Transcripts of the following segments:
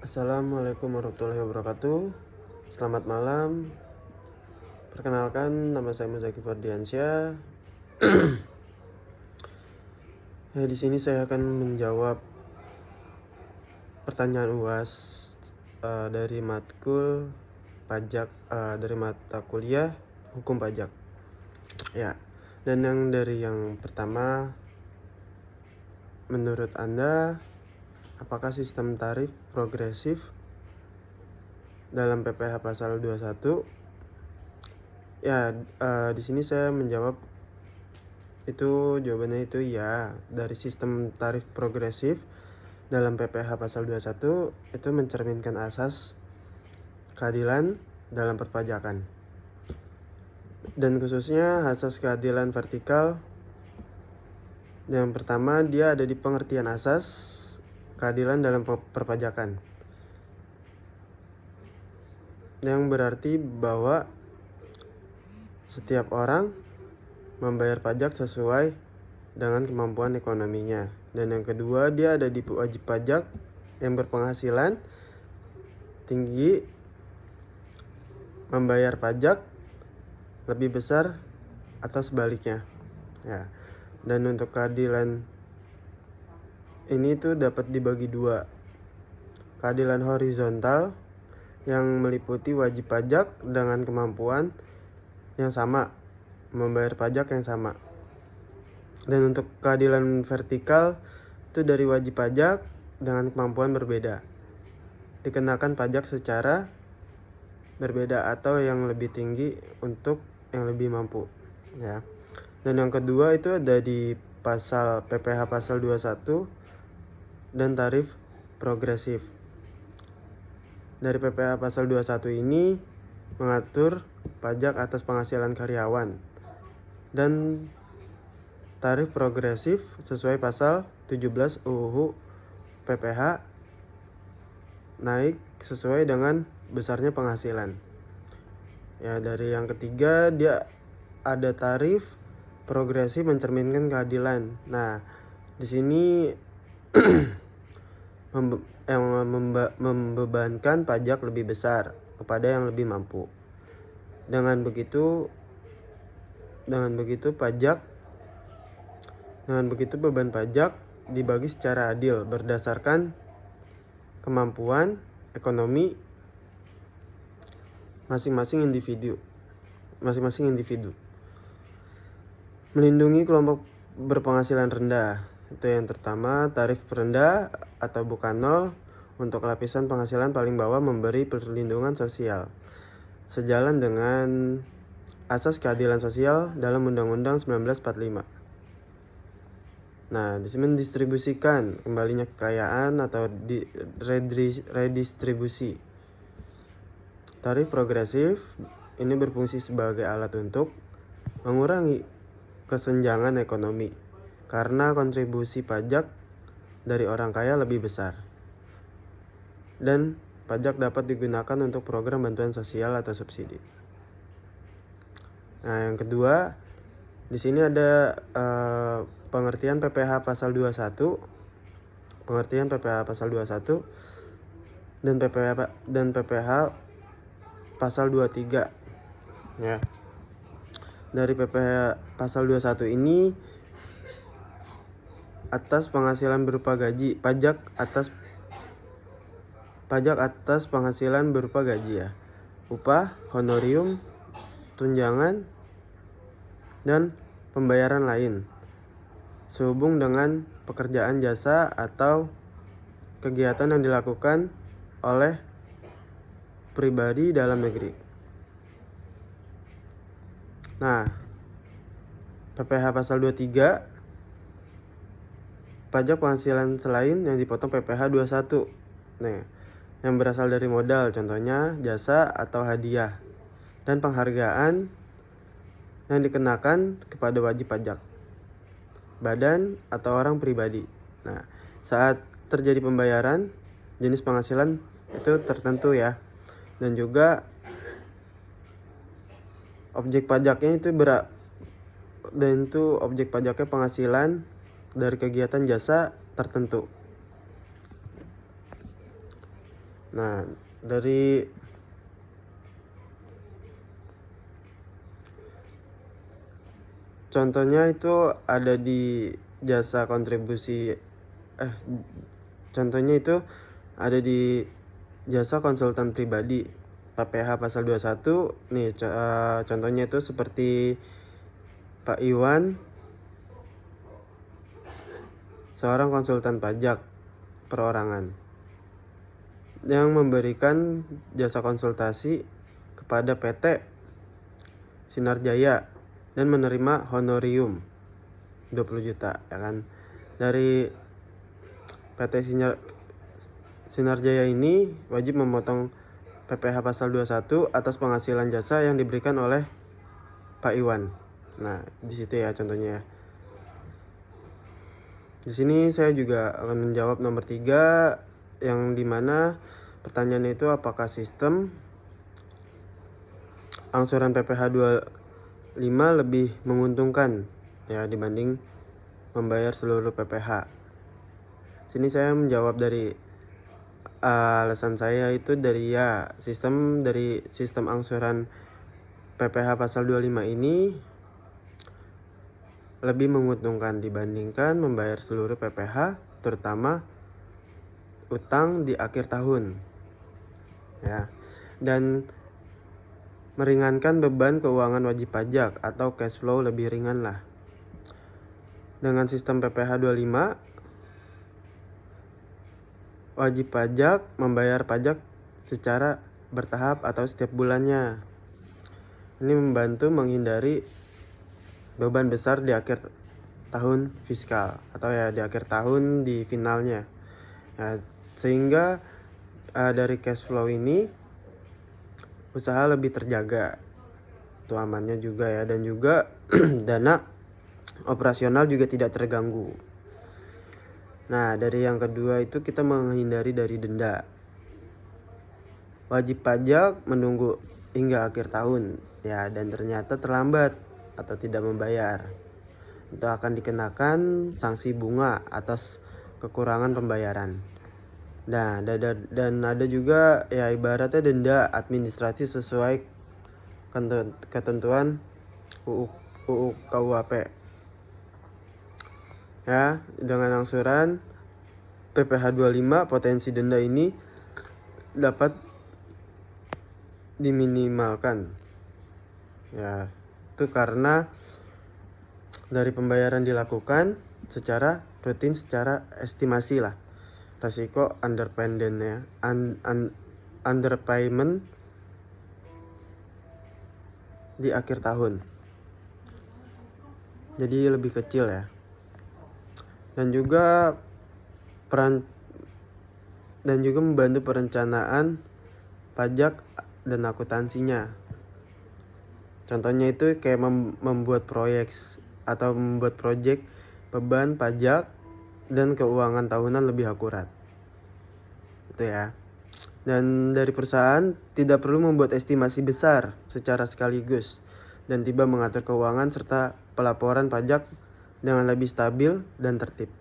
Assalamualaikum warahmatullahi wabarakatuh. Selamat malam. Perkenalkan, nama saya Muzaki Fardiansyah. Di sini saya akan menjawab pertanyaan UAS dari matkul pajak, dari mata kuliah hukum pajak. Ya. Dan dari yang pertama, menurut Anda, apakah sistem tarif progresif dalam PPh pasal 21? Ya, di sini saya menjawab jawabannya itu ya. Dari sistem tarif progresif dalam PPh pasal 21 itu mencerminkan asas keadilan dalam perpajakan. Dan khususnya asas keadilan vertikal. Yang pertama, dia ada di pengertian asas keadilan dalam perpajakan, yang berarti bahwa setiap orang membayar pajak sesuai dengan kemampuan ekonominya. Dan yang kedua, dia ada di wajib pajak yang berpenghasilan tinggi membayar pajak lebih besar atau sebaliknya. Ya. Dan untuk keadilan ini tuh dapat dibagi dua. Keadilan horizontal yang meliputi wajib pajak dengan kemampuan yang sama, membayar pajak yang sama. Dan untuk keadilan vertikal itu dari wajib pajak dengan kemampuan berbeda, dikenakan pajak secara berbeda atau yang lebih tinggi untuk yang lebih mampu, ya. Dan yang kedua itu ada di pasal PPh pasal 21 dan tarif progresif. Dari PPh pasal 21 ini mengatur pajak atas penghasilan karyawan, dan tarif progresif sesuai pasal 17 UU PPh naik sesuai dengan besarnya penghasilan. Ya, dari yang ketiga, dia ada tarif progresif mencerminkan keadilan. Nah, di sini membebankan pajak lebih besar kepada yang lebih mampu. Dengan begitu beban pajak dibagi secara adil berdasarkan kemampuan ekonomi masing-masing individu. Melindungi kelompok berpenghasilan rendah. Itu yang pertama, tarif rendah atau bukan nol untuk lapisan penghasilan paling bawah memberi perlindungan sosial sejalan dengan asas keadilan sosial dalam Undang-Undang 1945. Nah, di sini mendistribusikan kembalinya kekayaan atau redistribusi. Tarif progresif ini berfungsi sebagai alat untuk mengurangi kesenjangan ekonomi karena kontribusi pajak dari orang kaya lebih besar. Dan pajak dapat digunakan untuk program bantuan sosial atau subsidi. Nah, yang kedua, di sini ada pengertian PPh pasal 21, dan PPh pasal 23. Ya. Dari PPh pasal 21 ini atas penghasilan berupa gaji, pajak atas penghasilan berupa gaji, ya, upah, honorium, tunjangan, dan pembayaran lain sehubung dengan pekerjaan jasa atau kegiatan yang dilakukan oleh pribadi dalam negeri. Nah, PPh pasal 23, pajak penghasilan selain yang dipotong PPh 21. Nah, yang berasal dari modal, contohnya jasa atau hadiah, dan penghargaan yang dikenakan kepada wajib pajak, badan atau orang pribadi. Nah, saat terjadi pembayaran jenis penghasilan itu tertentu, ya. Dan juga objek pajaknya objek pajaknya penghasilan dari kegiatan jasa tertentu. Nah, dari contohnya itu ada di jasa kontribusi contohnya itu ada di jasa konsultan pribadi PPh pasal 21 nih. Contohnya itu seperti Pak Iwan, seorang konsultan pajak perorangan yang memberikan jasa konsultasi kepada PT Sinar Jaya dan menerima honorium 20 juta, ya kan. Dari PT Sinar Jaya ini wajib memotong PPh pasal 21 atas penghasilan jasa yang diberikan oleh Pak Iwan. Nah, di situ ya contohnya ya. Di sini saya juga akan menjawab nomor 3 yang dimana pertanyaannya itu apakah sistem angsuran PPh 25 lebih menguntungkan ya dibanding membayar seluruh PPh. Sini saya menjawab dari alasan saya itu dari sistem angsuran PPh pasal 25 ini lebih menguntungkan dibandingkan membayar seluruh PPh, terutama utang di akhir tahun ya, dan meringankan beban keuangan wajib pajak atau cash flow lebih ringan lah. Dengan sistem PPh 25, wajib pajak membayar pajak secara bertahap atau setiap bulannya. Ini membantu menghindari beban besar di akhir tahun fiskal atau ya di akhir tahun di finalnya. Nah, sehingga dari cash flow ini usaha lebih terjaga, itu amannya juga ya, dan juga dana operasional juga tidak terganggu. Nah, dari yang kedua itu kita menghindari dari denda. Wajib pajak menunggu hingga akhir tahun ya, dan ternyata terlambat atau tidak membayar, itu akan dikenakan sanksi bunga atas kekurangan pembayaran. Nah, dan ada juga ya ibaratnya denda administratif sesuai ketentuan UU KUHP. Ya, dengan angsuran PPh 25 potensi denda ini dapat diminimalkan. Ya, itu karena dari pembayaran dilakukan secara rutin, secara estimasi lah. Resiko underpayment ya, underpayment di akhir tahun. Jadi lebih kecil ya. Dan juga membantu perencanaan pajak dan akuntansinya. Contohnya itu kayak membuat proyek atau membuat proyek beban pajak dan keuangan tahunan lebih akurat. Itu ya. Dan dari perusahaan tidak perlu membuat estimasi besar secara sekaligus dan tiba mengatur keuangan serta pelaporan pajak dengan lebih stabil dan tertib.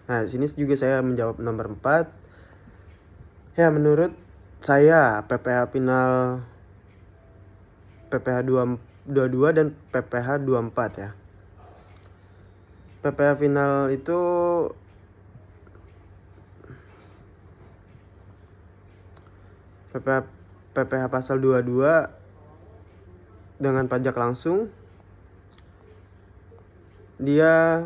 Nah, sini juga saya menjawab nomor 4. Ya, menurut saya PPh final PPh 22 dan PPh 24 ya. PPh final itu PPh pasal 22 dengan pajak langsung, dia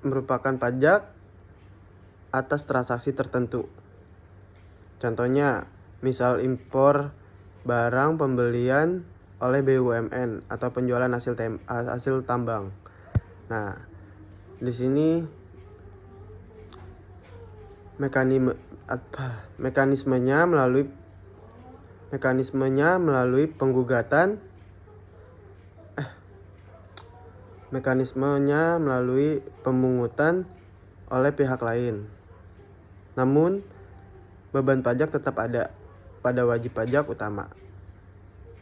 merupakan pajak atas transaksi tertentu. Contohnya, misal impor barang pembelian oleh BUMN atau penjualan hasil tambang. Nah, di sini mekanismenya melalui pemungutan oleh pihak lain. Namun beban pajak tetap ada pada wajib pajak utama.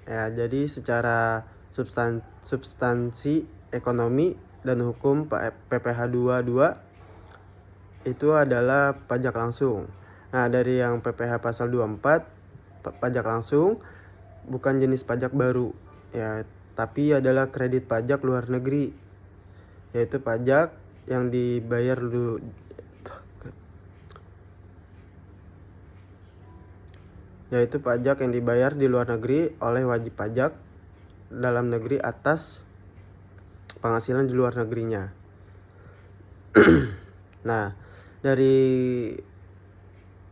Ya, jadi secara substansi ekonomi dan hukum PPh 22 itu adalah pajak langsung. Nah, dari yang PPh pasal 24 pajak langsung bukan jenis pajak baru ya, tapi adalah kredit pajak luar negeri, yaitu pajak yang dibayar di luar negeri oleh wajib pajak dalam negeri atas penghasilan di luar negerinya. Nah, dari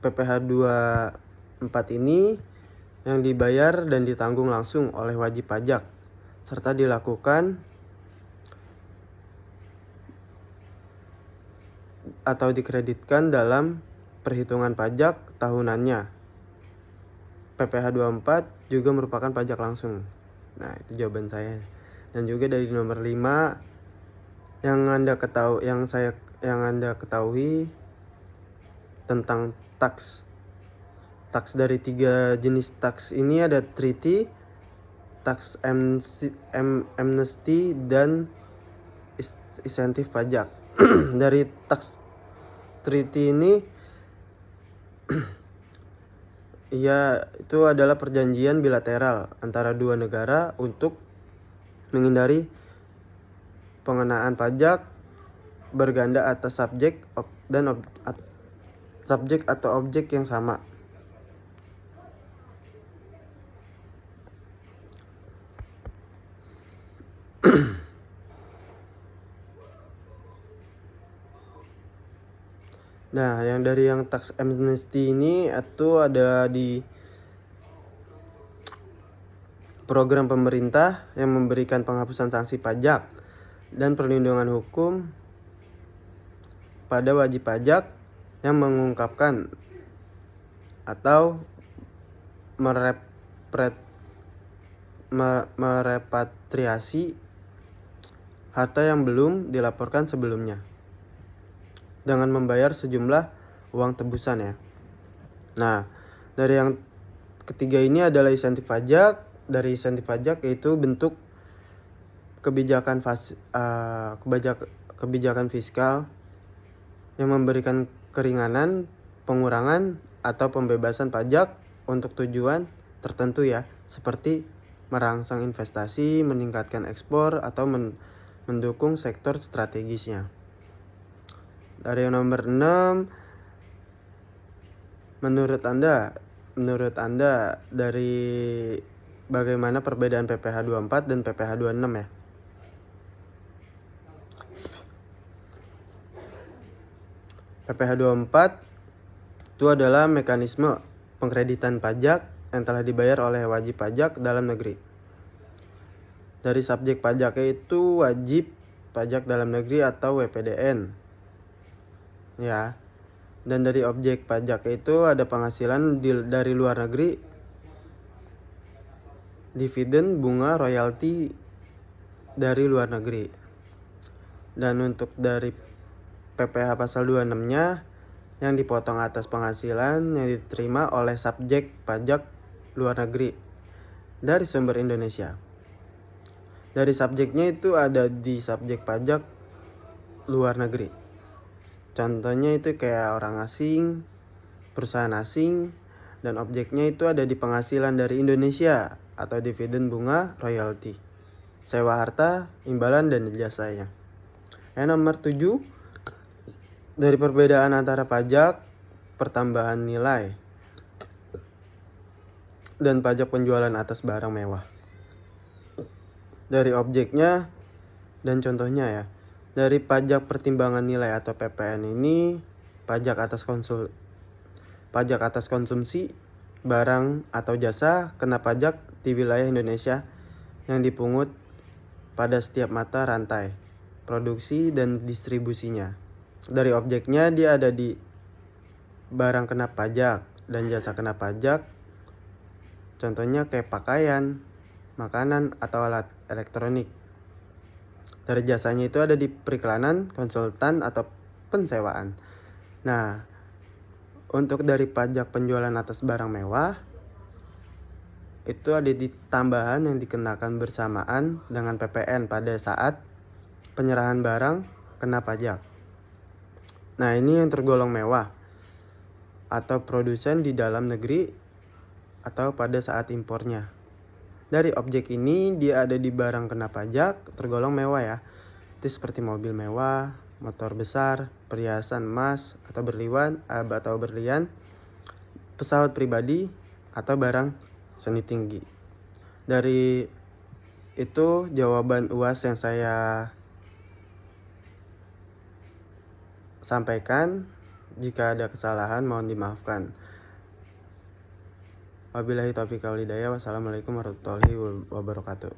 PPh 24 ini yang dibayar dan ditanggung langsung oleh wajib pajak serta dilakukan atau dikreditkan dalam perhitungan pajak tahunannya. PPh 24 juga merupakan pajak langsung. Nah, itu jawaban saya. Dan juga dari nomor 5 yang Anda ketahui tentang tax. Tax dari 3 jenis tax ini ada treaty, tax amnesty, dan insentif pajak. Dari tax treaty ini ya, itu adalah perjanjian bilateral antara dua negara untuk menghindari pengenaan pajak berganda atas subjek atau objek yang sama. Nah, yang dari yang tax amnesty ini itu ada di program pemerintah yang memberikan penghapusan sanksi pajak dan perlindungan hukum pada wajib pajak yang mengungkapkan atau merepatriasi harta yang belum dilaporkan sebelumnya dengan membayar sejumlah uang tebusan ya. Nah, dari yang ketiga ini adalah insentif pajak. Dari insentif pajak yaitu bentuk kebijakan fiskal yang memberikan keringanan, pengurangan atau pembebasan pajak untuk tujuan tertentu ya, seperti merangsang investasi, meningkatkan ekspor atau mendukung sektor strategisnya. Dari yang nomor 6, menurut Anda dari bagaimana perbedaan PPh 24 dan PPh 26 ya? PPh 24 itu adalah mekanisme pengkreditan pajak yang telah dibayar oleh wajib pajak dalam negeri. Dari subjek pajaknya itu wajib pajak dalam negeri atau WPDN. Ya. Dan dari objek pajak itu ada penghasilan dari luar negeri, dividen, bunga, royalti dari luar negeri. Dan untuk dari PPh pasal 26-nya yang dipotong atas penghasilan yang diterima oleh subjek pajak luar negeri dari sumber Indonesia. Dari subjeknya itu ada di subjek pajak luar negeri. Contohnya itu kayak orang asing, perusahaan asing, dan objeknya itu ada di penghasilan dari Indonesia atau dividen, bunga, royalti, sewa harta, imbalan, dan jasanya. Yang nomor 7, dari perbedaan antara pajak pertambahan nilai dan pajak penjualan atas barang mewah. Dari objeknya dan contohnya ya. Dari pajak pertimbangan nilai atau PPN ini, pajak atas konsumsi barang atau jasa kena pajak di wilayah Indonesia yang dipungut pada setiap mata rantai produksi dan distribusinya. Dari objeknya dia ada di barang kena pajak dan jasa kena pajak. Contohnya kayak pakaian, makanan, atau alat elektronik. Dari jasanya itu ada di periklanan, konsultan, atau pensewaan. Nah, untuk dari pajak penjualan atas barang mewah, itu ada di tambahan yang dikenakan bersamaan dengan PPN pada saat penyerahan barang kena pajak. Nah, ini yang tergolong mewah. atau produsen di dalam negeri atau pada saat impornya. Dari objek ini dia ada di barang kena pajak tergolong mewah ya. Itu seperti mobil mewah, motor besar, perhiasan emas atau berlian, pesawat pribadi atau barang seni tinggi. Dari itu jawaban UAS yang saya sampaikan. Jika ada kesalahan mohon dimaafkan. Wabillahi taufiq wal hidayah. Wassalamualaikum warahmatullahi wabarakatuh.